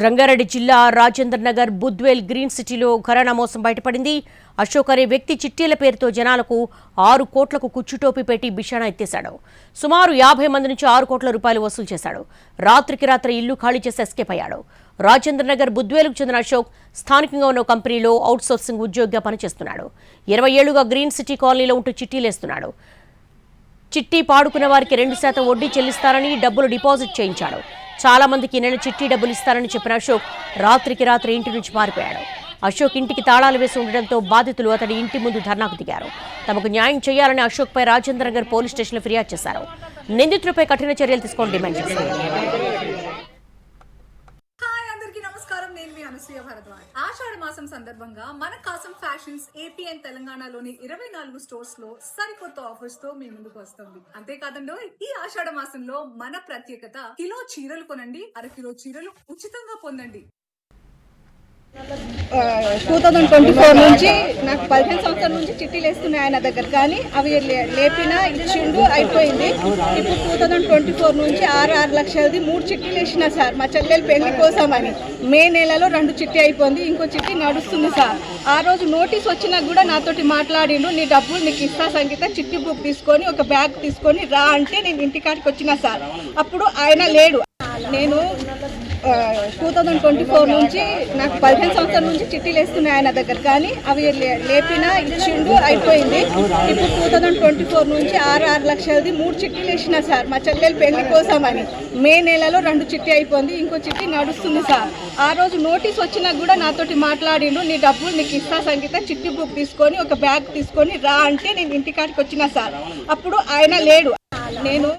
రంగారెడ్డి జిల్లా రాజేంద్ర నగర్ బుద్వేల్ గ్రీన్ సిటీలో ఘరానా మోసం బయటపడింది. అశోక్ అనే వ్యక్తి చిట్టీల పేరుతో జనాలకు 6 కోట్లకు కుచ్చుటోపీ పెట్టి బిషానా ఎత్తేశాడు. సుమారు 50 మంది నుంచి 6 కోట్ల రూపాయలు వసూలు చేశాడు. రాత్రికి రాత్రి ఇల్లు ఖాళీ చేసి ఎస్కేప్ అయ్యాడు. రాజేంద్ర నగర్ బుద్వేలుకు చెందిన అశోక్ స్థానికంగా ఉన్న కంపెనీలో అవుట్సోర్సింగ్ ఉద్యోగిగా పనిచేస్తున్నాడు. 20 ఏళ్లుగా గ్రీన్ సిటీ కాలనీలో ఉంటూ చిట్టీలేస్తున్నాడు. చిట్టి పాడుకున్న వారికి 2% వడ్డీ చెల్లిస్తారని డబ్బులు డిపాజిట్ చేయించాడు. చాలా మందికి నెల చిట్టి డబ్బులు ఇస్తారని చెప్పిన అశోక్ రాత్రికి రాత్రి ఇంటి నుంచి పారిపోయాడు. అశోక్ ఇంటికి తాళాలు వేసి ఉండడంతో బాధితులు అతడి ఇంటి ముందు ధర్నాకు దిగారు. తమకు న్యాయం చేయాలని అశోక్ పై రాజేంద్ర నగర్ పోలీస్ స్టేషన్లో ఫిర్యాదు చేశారు. నిందితులపై కఠిన చర్యలు తీసుకోవాలని డిమాండ్ చేశారు. ఆషాఢ మాసం సందర్భంగా మన కాసం ఫ్యాషన్స్ ఏపీ అండ్ తెలంగాణలోని 24 స్టోర్స్ లో సరికొత్త ఆఫర్స్ తో మీ ముందుకు వస్తుంది. అంతేకాదండో ఈ ఆషాఢ మాసంలో మన ప్రత్యేకత కిలో చీరలు కొనండి, అరకిలో చీరలు ఉచితంగా పొందండి. 2024 నుంచి నాకు 15 సంవత్సరాల నుంచి చిట్టీలు వేస్తున్నాయి ఆయన దగ్గర, కానీ అవి లేపినా ఇచ్చిండు అయిపోయింది. ఇప్పుడు 2024 నుంచి 6 లక్షలది 3 చిట్టీలు వేసిన సార్, మా చెల్లెలు పెళ్లి కోసం అని. మే నెలలో 2 చిట్టి అయిపోయింది, ఇంకో చిట్టి నడుస్తుంది సార్. ఆ రోజు నోటీస్ వచ్చినా కూడా నాతోటి మాట్లాడిండు, నీ డబ్బులు నీకు ఇస్తా సంగీత, చిట్టి బుక్ తీసుకొని ఒక బ్యాగ్ తీసుకొని రా అంటే నేను ఇంటికాడికి వచ్చిన సార్. అప్పుడు ఆయన లేడు. నేను 2024 నుంచి నాకు 15 సంవత్సరాల నుంచి చిట్టీలు వేస్తున్నాయి ఆయన దగ్గర, కానీ అవి లేపినా ఇచ్చిండు అయిపోయింది. ఇప్పుడు 2024 నుంచి 6 లక్షలది 3 చిట్టీలు వేసిన సార్, మా చెల్లెలు పెళ్లి కోసం అని. మే నెలలో 2 చిట్టి అయిపోయింది, ఇంకో చిట్టి నడుస్తుంది సార్. ఆ రోజు నోటీస్ వచ్చినా కూడా నాతోటి మాట్లాడిండు, నీ డబ్బులు నీకు ఇస్తా సంగీత, చిట్టి బుక్ తీసుకొని ఒక బ్యాగ్ తీసుకొని రా అంటే నేను ఇంటికాడికి వచ్చిన సార్. అప్పుడు ఆయన లేడు. నేను